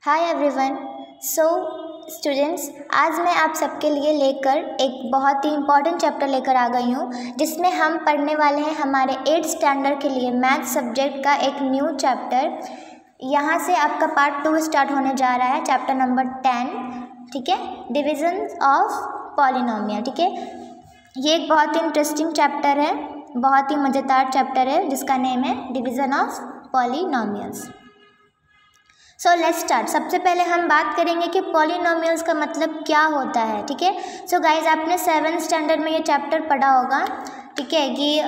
Hi everyone. So students, आज मैं आप सबके लिए लेकर एक बहुत ही इम्पॉर्टेंट चैप्टर लेकर आ गई हूँ, जिसमें हम पढ़ने वाले हैं हमारे 8th स्टैंडर्ड के लिए मैथ सब्जेक्ट का एक न्यू चैप्टर। यहाँ से आपका पार्ट 2 स्टार्ट होने जा रहा है, चैप्टर नंबर 10, ठीक है, डिविजन ऑफ पॉलिनोमियल। ठीक है, ये एक बहुत ही इंटरेस्टिंग चैप्टर है, बहुत ही मज़ेदार चैप्टर है, जिसका नेम है division of polynomials. So let's start. सबसे पहले हम बात करेंगे कि पॉलिनोमियल्स का मतलब क्या होता है। ठीक है, सो गाइज, आपने 7th स्टैंडर्ड में ये चैप्टर पढ़ा होगा, ठीक है, कि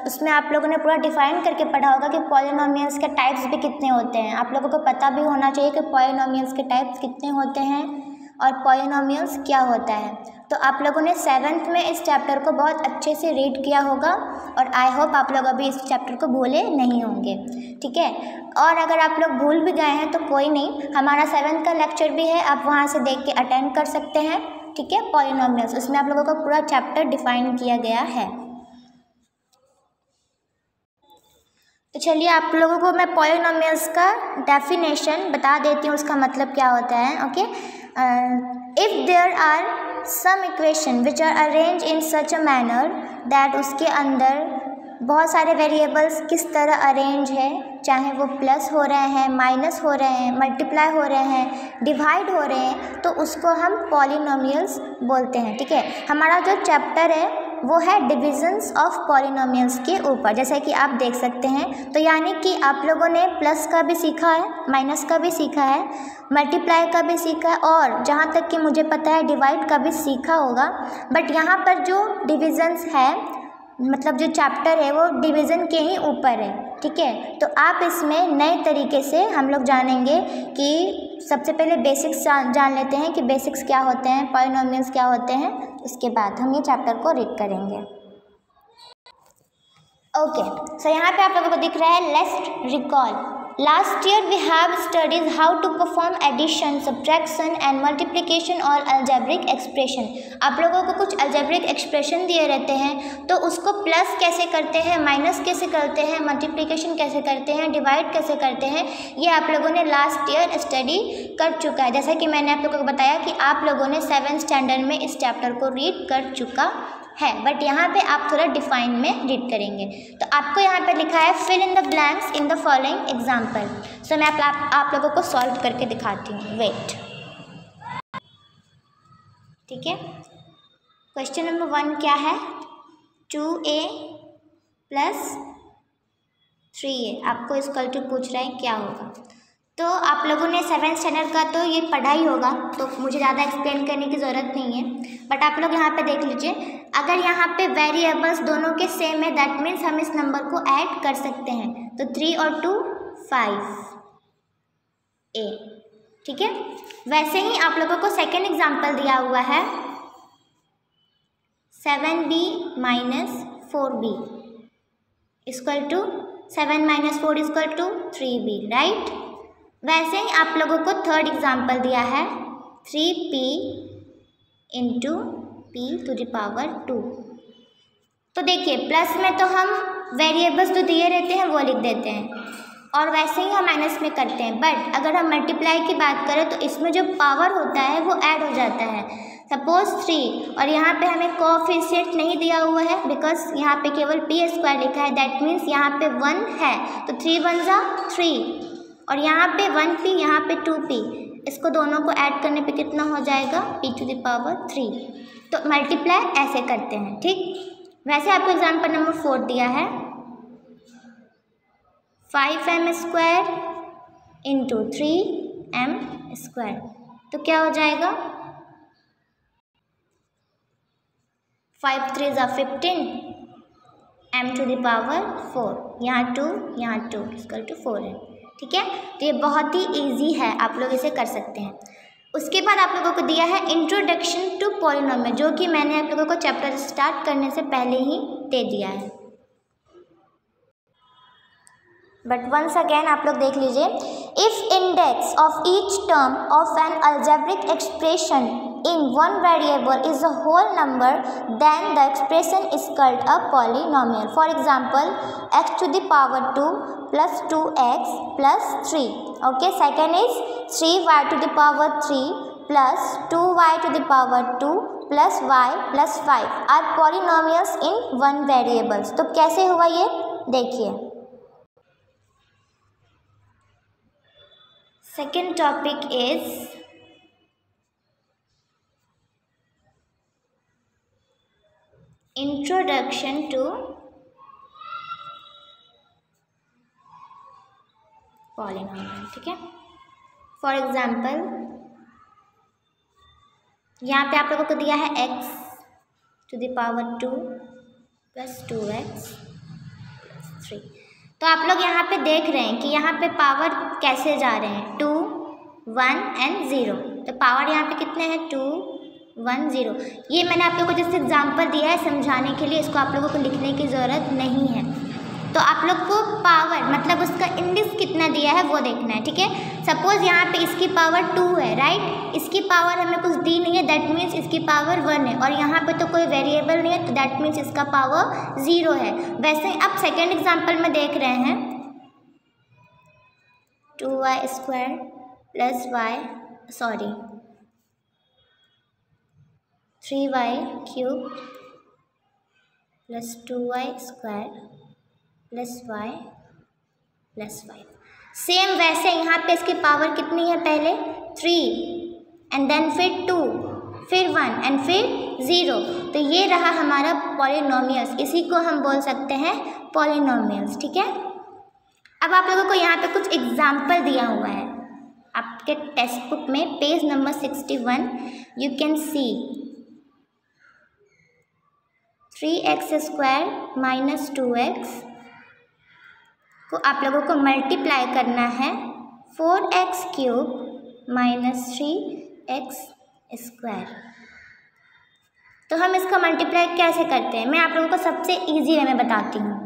उसमें आप लोगों ने पूरा डिफाइन करके पढ़ा होगा कि पॉलिनोमियल्स के टाइप्स भी कितने होते हैं। आप लोगों को पता भी होना चाहिए कि पॉलिनोमियल्स के टाइप्स कितने होते हैं और पॉलिनोमियल्स क्या होता है। तो आप लोगों ने 7th में इस चैप्टर को बहुत अच्छे से रीड किया होगा और आई होप आप लोग अभी इस चैप्टर को भूले नहीं होंगे। ठीक है, और अगर आप लोग भूल भी गए हैं तो कोई नहीं, हमारा 7th का लेक्चर भी है, आप वहाँ से देख के अटेंड कर सकते हैं। ठीक है, पॉलिनोमियल्स, उसमें आप लोगों को पूरा चैप्टर डिफाइन किया गया है। तो चलिए आप लोगों को मैं पॉलिनोमियल्स का डेफिनेशन बता देती हूँ, उसका मतलब क्या होता है। Okay, if there are some equation which are arrange in such a manner that, उसके अंदर बहुत सारे वेरिएबल्स किस तरह अरेंज है, चाहे वो प्लस हो रहे हैं, माइनस हो रहे हैं, मल्टीप्लाई हो रहे हैं, डिवाइड हो रहे हैं, तो उसको हम पॉलिनोमियल्स बोलते हैं। ठीक है, हमारा जो चैप्टर है वो है डिविजन्स ऑफ पॉलिनोमियल्स के ऊपर, जैसा कि आप देख सकते हैं। तो यानी कि आप लोगों ने प्लस का भी सीखा है, माइनस का भी सीखा है, मल्टीप्लाई का भी सीखा है, और जहाँ तक कि मुझे पता है डिवाइड का भी सीखा होगा। बट यहाँ पर जो डिविजन्स है, मतलब जो चैप्टर है वो डिवीज़न के ही ऊपर है। ठीक है, तो आप इसमें नए तरीके से हम लोग जानेंगे कि सबसे पहले बेसिक्स जान लेते हैं कि बेसिक्स क्या होते हैं, पॉलिनोमियल्स क्या होते हैं, उसके बाद हम ये चैप्टर को रीड करेंगे। ओके, सो यहाँ पे आप लोगों को दिख रहा है, let's recall. Last year we have studies how to perform addition, subtraction and multiplication और अलजेब्रिक एक्सप्रेशन। आप लोगों को कुछ अलजेब्रिक एक्सप्रेशन दिए रहते हैं, तो उसको प्लस कैसे करते हैं, माइनस कैसे करते हैं, मल्टीप्लिकेशन कैसे करते हैं, डिवाइड कैसे करते हैं, ये आप लोगों ने लास्ट ईयर स्टडी कर चुका है। जैसा कि मैंने आप लोगों को बताया कि आप लोगों ने 7th स्टैंडर्ड में इस चैप्टर को रीड कर चुका है, बट यहाँ पे आप थोड़ा डिफाइन में रीड करेंगे। तो आपको यहाँ पे लिखा है fill in the blanks in the following example. So मैं आप लोगों को सॉल्व करके दिखाती हूँ, वेट। ठीक है, क्वेश्चन नंबर 1 क्या है, 2a + 3a आपको इक्वल टू पूछ रहा है क्या होगा। तो आप लोगों ने 7th स्टैंडर्ड का तो ये पढ़ा ही होगा, तो मुझे ज़्यादा एक्सप्लेन करने की ज़रूरत नहीं है। बट आप लोग यहाँ पे देख लीजिए, अगर यहाँ पे वेरिएबल्स दोनों के सेम है, दैट मीन्स हम इस नंबर को ऐड कर सकते हैं। तो 3 और 2 5a। ठीक है, वैसे ही आप लोगों को सेकेंड एग्जाम्पल दिया हुआ है, 7b - 4b equal to 7 - 4 equal to 3b, right. वैसे ही आप लोगों को थर्ड एग्जाम्पल दिया है, 3p × p⁴ 2। तो देखिए, प्लस में तो हम वेरिएबल्स जो दिए रहते हैं वो लिख देते हैं, और वैसे ही हम माइनस में करते हैं। बट अगर हम मल्टीप्लाई की बात करें तो इसमें जो पावर होता है वो ऐड हो जाता है। सपोज 3, और यहाँ पे हमें कोएफिशिएंट नहीं दिया हुआ है, बिकॉज यहाँ पे केवल p² लिखा है, दैट मीन्स यहाँ पे 1 है, तो 3 × 1 = 3, और यहाँ पे 1p, यहाँ पे 2p, इसको दोनों को ऐड करने पे कितना हो जाएगा, p⁴। तो मल्टीप्लाई ऐसे करते हैं। ठीक, वैसे आपको एग्जाम्पल नंबर 4 दिया है, 5m² × 3m², तो क्या हो जाएगा, 5 × 3 = 15, m⁴, यहाँ 2, यहाँ 2 = 4 है। ठीक है, तो ये बहुत ही ईजी है, आप लोग इसे कर सकते हैं। उसके बाद आप लोगों को दिया है इंट्रोडक्शन टू पॉलिनोमियल, जो कि मैंने आप लोगों को चैप्टर स्टार्ट करने से पहले ही दे दिया है। बट वंस अगेन आप लोग देख लीजिए, if index of each term of N algebraic expression in one variable is a whole number, then the expression is called a polynomial. For example, x to the power 2 plus 2x plus 3. Okay, second is 3y to the power 3 plus 2y to the power 2 plus y plus 5 are polynomials in one variables. तो कैसे हुआ ये देखिए. Second topic is introduction to polynomial. ठीक है. For example यहाँ पे आप लोगों को दिया है x to the power 2 plus 2x plus 3. तो आप लोग यहाँ पे देख रहे हैं कि यहाँ पे पावर कैसे जा रहे हैं, 2 1 एंड 0. तो पावर यहाँ पे कितने हैं, 2 1 0. ये मैंने आप लोगों को जैसे एग्जांपल दिया है समझाने के लिए, इसको आप लोगों को लिखने की ज़रूरत नहीं है. तो आप लोग को पावर मतलब उसका इंडेक्स कितना दिया है वो देखना है. ठीक है. सपोज़ यहाँ पे इसकी पावर 2 है, राइट. इसकी पावर हमें कुछ दी नहीं है, दैट मीन्स इसकी पावर 1 है. और यहाँ पे तो कोई वेरिएबल नहीं है, तो दैट मीन्स इसका पावर 0 है. वैसे अब सेकेंड एग्जाम्पल में देख रहे हैं 2y² plus 3y³ plus 2y² plus y plus 5. Same वैसे यहाँ पे इसकी पावर कितनी है, पहले 3 एंड देन फिर 2 फिर 1 एंड फिर 0. तो ये रहा हमारा पॉलिनोमियल्स. इसी को हम बोल सकते हैं पॉलिनोमियल्स. ठीक है. अब आप लोगों को यहाँ पे कुछ एग्जाम्पल दिया हुआ है आपके टेक्स्ट बुक में, page number 61. You can see 3x² minus 2x को आप लोगों को मल्टीप्लाई करना है 4x³ माइनस 3x². तो हम इसका मल्टीप्लाई कैसे करते हैं, मैं आप लोगों को सबसे इजी वे में बताती हूँ.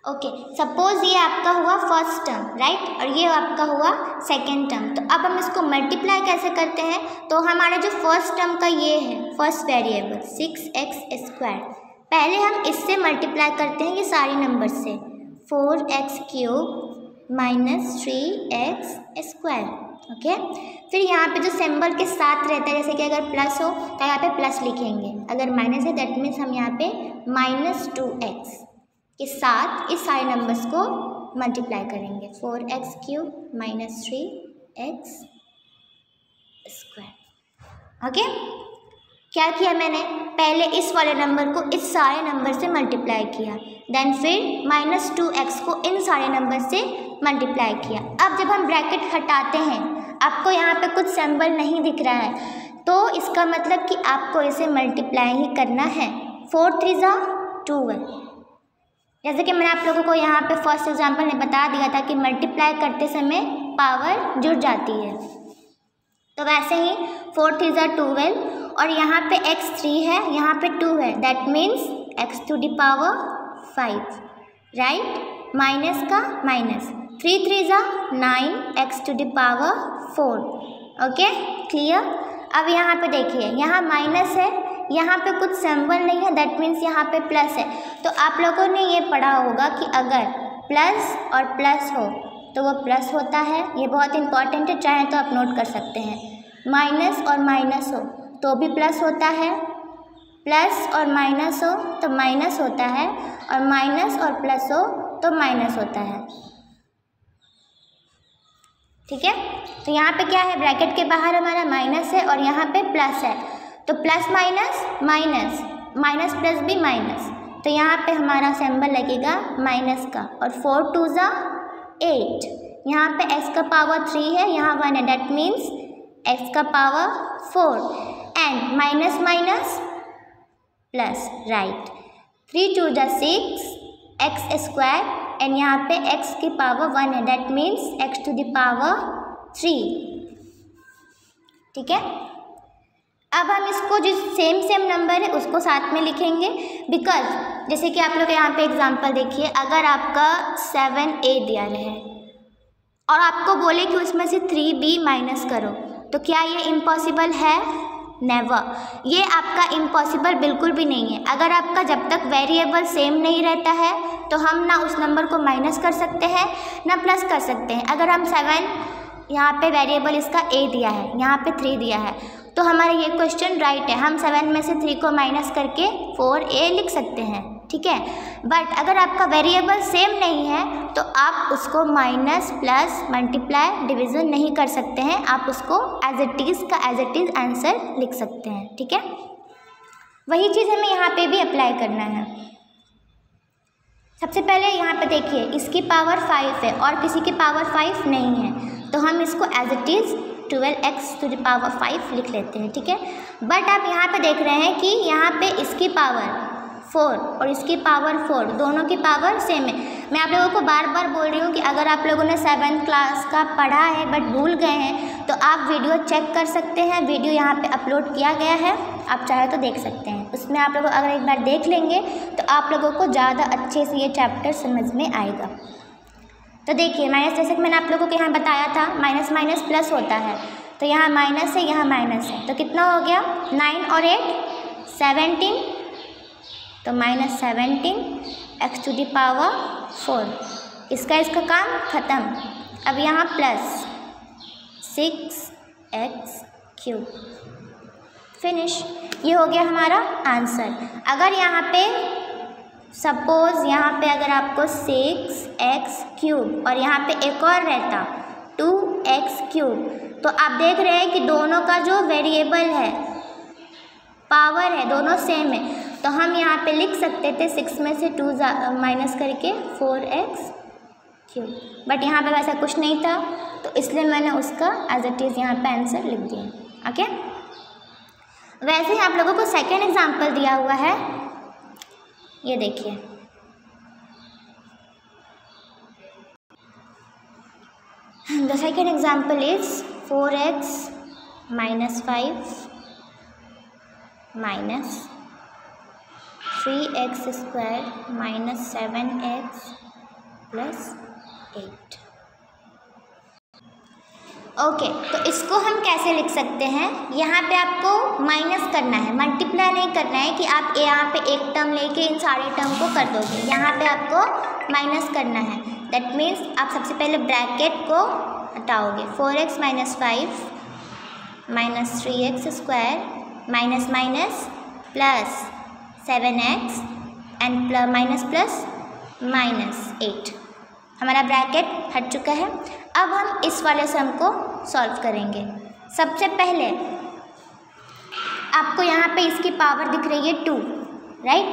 ओके, सपोज ये आपका हुआ फर्स्ट टर्म, राइट, और ये आपका हुआ सेकेंड टर्म. तो अब हम इसको मल्टीप्लाई कैसे करते हैं, तो हमारा जो फर्स्ट टर्म का ये है फर्स्ट वेरिएबल 6x², पहले हम इससे मल्टीप्लाई करते हैं ये सारे नंबर से 4x³ माइनस 3x². ओके. फिर यहाँ पे जो सिंबल के साथ रहता है, जैसे कि अगर प्लस हो तो यहाँ पे प्लस लिखेंगे, अगर माइनस है दैट मीन्स हम यहाँ पे -2x के साथ इस सारे नंबर्स को मल्टीप्लाई करेंगे 4x³ माइनस 3x². ओके. क्या किया मैंने, पहले इस वाले नंबर को इस सारे नंबर से मल्टीप्लाई किया, देन फिर -2x को इन सारे नंबर से मल्टीप्लाई किया. अब जब हम ब्रैकेट हटाते हैं, आपको यहाँ पे कुछ सिंबल नहीं दिख रहा है, तो इसका मतलब कि आपको इसे मल्टीप्लाई ही करना है. 4 3 12. जैसे कि मैंने आप लोगों को यहाँ पे फर्स्ट एग्जांपल में बता दिया था कि मल्टीप्लाई करते समय पावर जुड़ जाती है. तो वैसे ही 4 3 12 और यहाँ पे x3 है, यहाँ पे 2 है, that means x⁵, right. Minus का माइनस, 3 3 9 x⁴. Okay, clear. अब यहाँ पे देखिए, यहाँ माइनस है, यहाँ पे कुछ सिंबल नहीं है, दैट मीन्स यहाँ पे प्लस है. तो आप लोगों ने ये पढ़ा होगा कि अगर प्लस और प्लस हो तो वो प्लस होता है. ये बहुत इंपॉर्टेंट है, चाहे तो आप नोट कर सकते हैं. माइनस और माइनस हो तो भी प्लस होता है, प्लस और माइनस हो तो माइनस होता है, और माइनस और प्लस हो तो माइनस होता है. ठीक है. तो यहाँ पे क्या है, ब्रैकेट के बाहर हमारा माइनस है और यहाँ पे प्लस है, तो plus minus minus, minus plus भी माइनस, तो यहाँ पे हमारा सिंबल लगेगा माइनस का. और 4 2 8, यहाँ पे x का पावर 3 है, यहाँ 1 है, दैट मीन्स x का power 4 and minus minus plus, right. 3 2 6 x² and यहाँ पे x की पावर 1 है, दैट मीन्स x⁵. ठीक है. अब हम इसको जो सेम नंबर है उसको साथ में लिखेंगे, बिकॉज जैसे कि आप लोग यहाँ पे एग्जांपल देखिए, अगर आपका 7a दिया रहे और आपको बोले कि उसमें से 3b माइनस करो, तो क्या ये इम्पॉसिबल है? नेवर, ये आपका इम्पॉसिबल बिल्कुल भी नहीं है। अगर आपका जब तक वेरिएबल सेम नहीं रहता है तो हम ना उस नंबर को माइनस कर सकते हैं ना प्लस कर सकते हैं। अगर हम 7, यहाँ पे वेरिएबल इसका a दिया है, यहाँ पे 3 दिया है, तो हमारा ये क्वेश्चन राइट है। हम 7 में से 3 को माइनस करके 4a लिख सकते हैं, ठीक है। बट अगर आपका वेरिएबल सेम नहीं है तो आप उसको माइनस प्लस मल्टीप्लाई डिवीज़न नहीं कर सकते हैं। आप उसको एज इट इज़ आंसर लिख सकते हैं, ठीक है। वही चीज़ हमें यहाँ पे भी अप्लाई करना है। सबसे पहले यहाँ पे देखिए, इसकी पावर 5 है और किसी की पावर 5 नहीं है, तो हम इसको as it is 12x to the power 5 लिख लेते हैं, ठीक है। बट आप यहाँ पे देख रहे हैं कि यहाँ पे इसकी पावर 4 और इसकी पावर 4, दोनों की पावर सेम है। मैं आप लोगों को बार बार बोल रही हूँ कि अगर आप लोगों ने 7th क्लास का पढ़ा है बट भूल गए हैं तो आप वीडियो चेक कर सकते हैं। वीडियो यहाँ पे अपलोड किया गया है, आप चाहे तो देख सकते हैं। उसमें आप लोग अगर एक बार देख लेंगे तो आप लोगों को ज़्यादा अच्छे से ये चैप्टर समझ में आएगा। तो देखिए, माइनस, जैसे कि मैंने आप लोगों को यहाँ बताया था, माइनस माइनस प्लस होता है, तो यहाँ माइनस है, यहाँ माइनस है, तो कितना हो गया? 9 और 8 17, तो -17 x टू द पावर 4। इसका काम ख़त्म। अब यहाँ प्लस 6x क्यूब, फिनिश। ये हो गया हमारा आंसर। अगर यहाँ पे सपोज़ यहाँ पे अगर आपको 6x क्यूब और यहाँ पे एक और रहता 2x क्यूब, तो आप देख रहे हैं कि दोनों का जो वेरिएबल है, पावर है, दोनों सेम है, तो हम यहाँ पे लिख सकते थे 6 में से 2 माइनस करके 4x क्यूब। बट यहाँ पे वैसा कुछ नहीं था, तो इसलिए मैंने उसका एज इट इज़ यहाँ पे आंसर लिख दिया। ओके, वैसे ही आप लोगों को सेकेंड एग्जाम्पल दिया हुआ है, ये देखिए। The second example is 4x - 5 minus 3x² - 7x + 8। Okay, तो इसको हम कैसे लिख सकते हैं? यहाँ पे आपको माइनस करना है, मल्टीप्लाई नहीं करना है कि आप यहाँ पे एक टर्म लेके इन सारे टर्म को कर दोगे। यहाँ पे आपको माइनस करना है। दैट मीन्स आप सबसे पहले ब्रैकेट को हटाओगे। 4x - 5 - 3x² minus minus plus 7x and minus plus -8। हमारा ब्रैकेट हट चुका है। अब हम इस वाले सम को सॉल्व करेंगे। सबसे पहले आपको यहाँ पे इसकी पावर दिख रही है 2, राइट?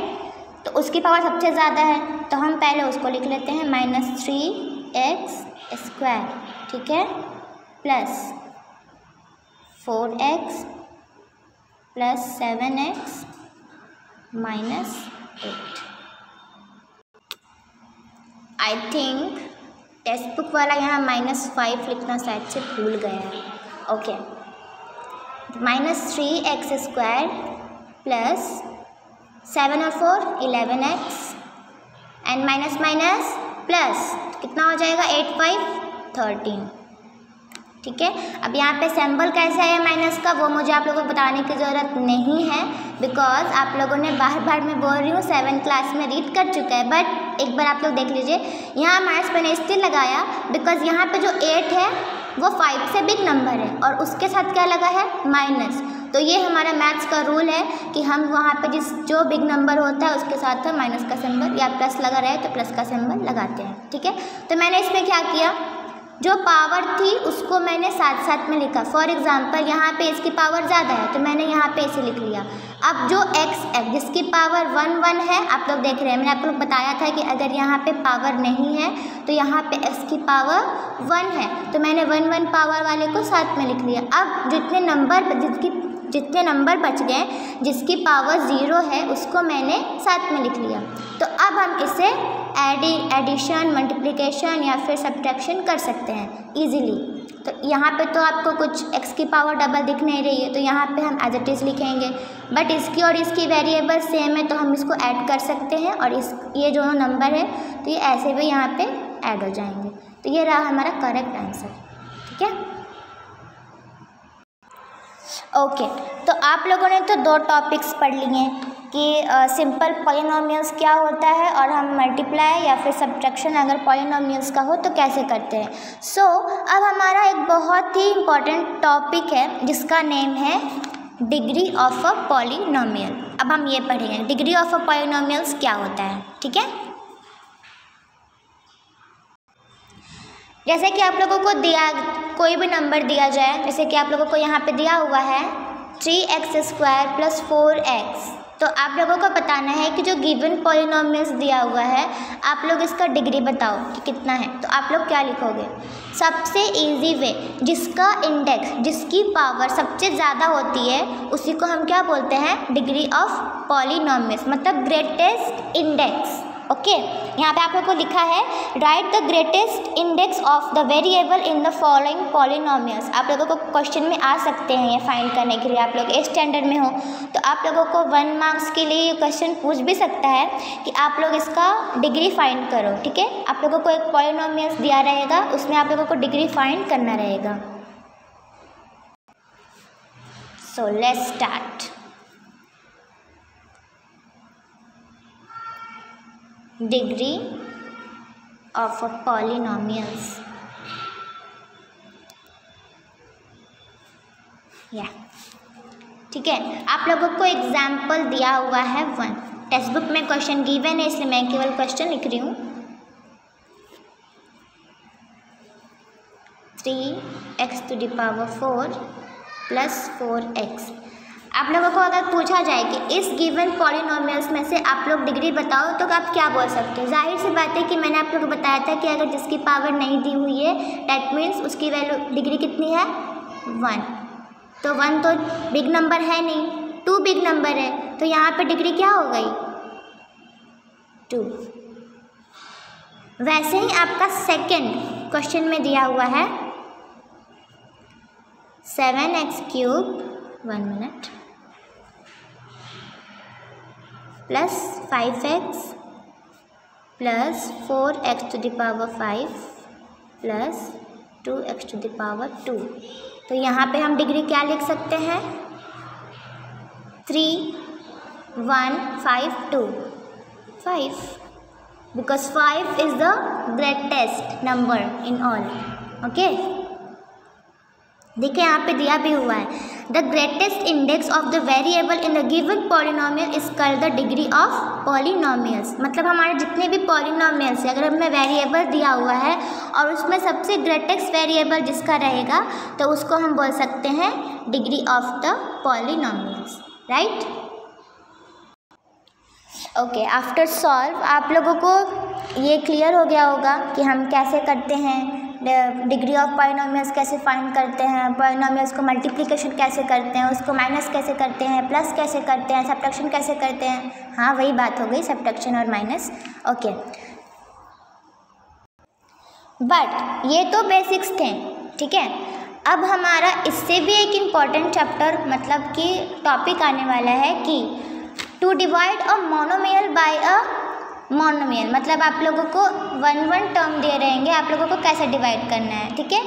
तो उसकी पावर सबसे ज़्यादा है, तो हम पहले उसको लिख लेते हैं -3x², ठीक है, plus 4x plus 7x -8। I think text book वाला यहाँ -5 लिखना शायद से भूल गया है। ओके, -3x² प्लस 7 और 4 11x and minus minus plus कितना हो जाएगा 8 5 13, ठीक है। अब यहाँ पे सिंबल कैसे आया माइनस का, वो मुझे आप लोगों को बताने की ज़रूरत नहीं है, बिकॉज आप लोगों ने बार बार मैं बोल रही हूँ 7th क्लास में रीड कर चुका है। बट एक बार आप लोग देख लीजिए, यहाँ माइनस मैंने इसलिए लगाया बिकॉज यहाँ पे जो 8 है वो 5 से बिग नंबर है और उसके साथ क्या लगा है माइनस। तो ये हमारा मैथ्स का रूल है कि हम वहाँ पे जो बिग नंबर होता है उसके साथ हम माइनस का सिंबल या प्लस लगा रहे तो प्लस का सिंबल लगाते हैं, ठीक है। तो मैंने इसमें क्या किया, जो पावर थी उसको मैंने साथ साथ में लिखा। फॉर एग्जांपल यहाँ पे इसकी पावर ज़्यादा है तो मैंने यहाँ पे इसे लिख लिया। अब जो x जिसकी पावर 1 1 है, आप लोग देख रहे हैं, मैंने आप लोग बताया था कि अगर यहाँ पे पावर नहीं है तो यहाँ पे x की पावर 1 है, तो मैंने 1 1 पावर वाले को साथ में लिख लिया। अब जितने नंबर बच गए जिसकी पावर 0 है उसको मैंने साथ में लिख लिया। तो अब हम इसे एडिशन, मल्टीप्लिकेशन या फिर सब्ट्रैक्शन कर सकते हैं इजीली। तो यहाँ पे तो आपको कुछ x की पावर डबल दिख नहीं रही है तो यहाँ पे हम एज इट इज़ लिखेंगे, बट इसकी और इसकी वेरिएबल सेम है तो हम इसको ऐड कर सकते हैं और ये जो नंबर है तो ये ऐसे भी यहाँ पे ऐड हो जाएंगे। तो ये रहा हमारा करेक्ट आंसर, ठीक है। ओके, तो आप लोगों ने तो 2 टॉपिक्स पढ़ लिए हैं कि सिंपल पॉलिनोमियल्स क्या होता है और हम मल्टीप्लाई या फिर सब्ट्रैक्शन अगर पॉलिनोमियल्स का हो तो कैसे करते हैं। सो अब हमारा एक बहुत ही इम्पॉर्टेंट टॉपिक है जिसका नेम है डिग्री ऑफ अ पॉलिनोमियल। अब हम ये पढ़ेंगे डिग्री ऑफ अ पॉलिनोमियल्स क्या होता है, ठीक है। जैसे कि आप लोगों को दिया कोई भी नंबर दिया जाए, जैसे कि आप लोगों को यहाँ पे दिया हुआ है 3x² + 4x, तो आप लोगों को बताना है कि जो गिवन पॉलिनोमियल्स दिया हुआ है आप लोग इसका डिग्री बताओ कि कितना है। तो आप लोग क्या लिखोगे, सबसे इजी वे जिसका इंडेक्स जिसकी पावर सबसे ज़्यादा होती है उसी को हम क्या बोलते हैं, डिग्री ऑफ पॉलिनोमियल्स, मतलब ग्रेटेस्ट इंडेक्स। ओके, यहाँ पे आप लोग को लिखा है right the greatest index of the variable in the following polynomials. आप लोगों को क्वेश्चन में आ सकते हैं ये फाइंड करने के लिए, आप लोग 8th स्टैंडर्ड में हो तो आप लोगों को 1 मार्क्स के लिए ये क्वेश्चन पूछ भी सकता है कि आप लोग इसका डिग्री फाइंड करो, ठीक है। आप लोगों को एक पॉलिनोमियल्स दिया रहेगा, उसमें आप लोगों को डिग्री फाइंड करना रहेगा। So let's start. Degree of a polynomials, या ठीक है। आप लोगों को एग्जाम्पल दिया हुआ है 1, टेक्स्ट बुक में क्वेश्चन गिवन है इसलिए मैं केवल क्वेश्चन लिख रही हूँ। 3x⁴ + 4x। आप लोगों को अगर पूछा जाए कि इस गिवन पॉलिनोमियल्स में से आप लोग डिग्री बताओ तो आप क्या बोल सकते हो। जाहिर सी बात है कि मैंने आप लोगों को बताया था कि अगर जिसकी पावर नहीं दी हुई है दैट मीन्स उसकी वैल्यू डिग्री कितनी है, 1। तो 1 तो बिग नंबर है नहीं, 2 बिग नंबर है, तो यहाँ पे डिग्री क्या हो गई, 2। वैसे ही आपका सेकेंड क्वेश्चन में दिया हुआ है 7x³ 1 minute + 5x + 4x⁵ + 2x⁵2। तो यहाँ पे हम डिग्री क्या लिख सकते हैं, 3 1 5 2 5, because 5 is the greatest number in all. Okay, देखिए यहाँ पे दिया भी हुआ है the greatest index of the variable in the given polynomial is called the degree of polynomials. मतलब हमारे जितने भी पॉलिनोमियल्स है अगर हमें वेरिएबल दिया हुआ है और उसमें सबसे ग्रेटेस्ट वेरिएबल जिसका रहेगा तो उसको हम बोल सकते हैं degree of the polynomials, right. Okay, after solve आप लोगों को ये क्लियर हो गया होगा कि हम कैसे करते हैं, डिग्री ऑफ पॉलिनोमियल्स कैसे फाइंड करते हैं, पॉलिनोमियल्स को मल्टीप्लिकेशन कैसे करते हैं, उसको माइनस कैसे करते हैं, प्लस कैसे करते हैं, सब्ट्रैक्शन कैसे करते हैं। हाँ, वही बात हो गई, सब्ट्रैक्शन और माइनस। ओके, बट ये तो बेसिक्स थे, ठीक है। अब हमारा इससे भी एक इम्पॉर्टेंट चैप्टर मतलब कि टॉपिक आने वाला है कि to divide a monomial by a monomial. मतलब आप लोगों को 1 टर्म दे रहेंगे, आप लोगों को कैसे डिवाइड करना है, ठीक है।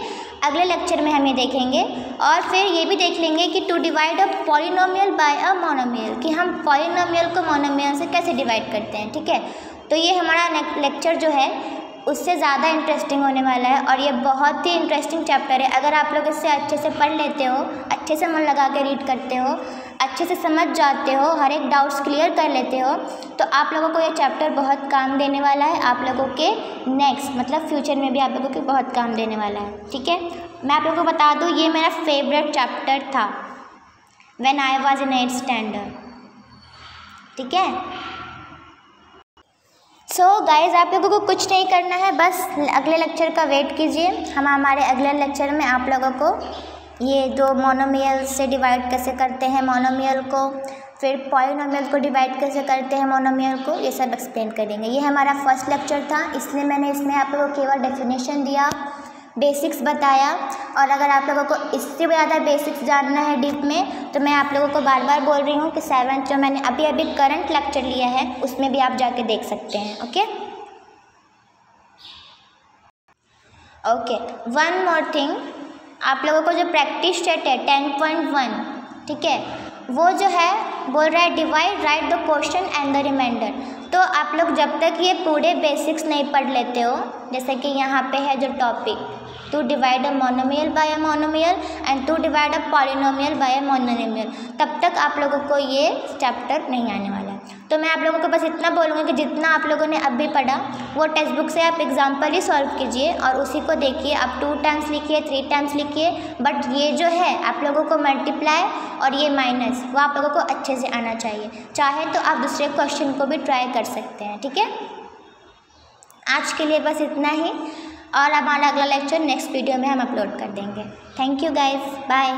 अगले लेक्चर में हम ये देखेंगे और फिर ये भी देख लेंगे कि to divide a polynomial by a monomial, कि हम पॉलिनोमियल को मोनोमियल से कैसे डिवाइड करते हैं, ठीक है। तो ये हमारा लेक्चर जो है उससे ज़्यादा इंटरेस्टिंग होने वाला है और ये बहुत ही इंटरेस्टिंग चैप्टर है। अगर आप लोग इससे अच्छे से पढ़ लेते हो, अच्छे से मन लगा के रीड करते हो, अच्छे से समझ जाते हो, हर एक डाउट्स क्लियर कर लेते हो, तो आप लोगों को ये चैप्टर बहुत काम देने वाला है। आप लोगों के नेक्स्ट मतलब फ्यूचर में भी आप लोगों के बहुत काम देने वाला है, ठीक है। मैं आप लोगों को बता दूँ ये मेरा फेवरेट चैप्टर था when I was in 8th standard, ठीक है। सो गाइज आप लोगों को कुछ नहीं करना है, बस अगले लेक्चर का वेट कीजिए। हम हमारे अगले लेक्चर में आप लोगों को ये 2 मोनोमियल से डिवाइड कैसे करते हैं मोनोमियल को, फिर पॉलिनोमियल को डिवाइड कैसे करते हैं मोनोमियल को, ये सब एक्सप्लेन करेंगे। ये हमारा फर्स्ट लेक्चर था, इसलिए मैंने इसमें आप लोगों को केवल डेफिनेशन दिया, बेसिक्स बताया। और अगर आप लोगों को इससे भी ज़्यादा बेसिक्स जानना है डीप में तो मैं आप लोगों को बार बार बोल रही हूँ कि 7th जो मैंने अभी करंट लेक्चर लिया है उसमें भी आप जाके देख सकते हैं। ओके, वन मोर थिंग, आप लोगों को जो प्रैक्टिस सेट है 10.1 ठीक है। वो जो है बोल रहा है divide right the question and the reminder. तो आप लोग जब तक ये पूरे बेसिक्स नहीं पढ़ लेते हो, जैसे कि यहाँ पे है जो topic to divide a monomial by a monomial and to divide a polynomial by a monomial, तब तक आप लोगों को ये चैप्टर नहीं आने वाला है। तो मैं आप लोगों को बस इतना बोलूँगी कि जितना आप लोगों ने अभी पढ़ा वो टेक्स्ट बुक से आप एग्जाम्पल ही सॉल्व कीजिए और उसी को देखिए। आप 2 टाइम्स लिखिए, 3 टाइम्स लिखिए, बट ये जो है आप लोगों को मल्टीप्लाई और ये माइनस वो आप लोगों को अच्छे से आना चाहिए। चाहे तो आप दूसरे क्वेश्चन को भी ट्राई कर सकते हैं, ठीक है। आज के लिए बस इतना ही, और हमारा अगला लेक्चर नेक्स्ट वीडियो में हम अपलोड कर देंगे। Thank you guys, bye.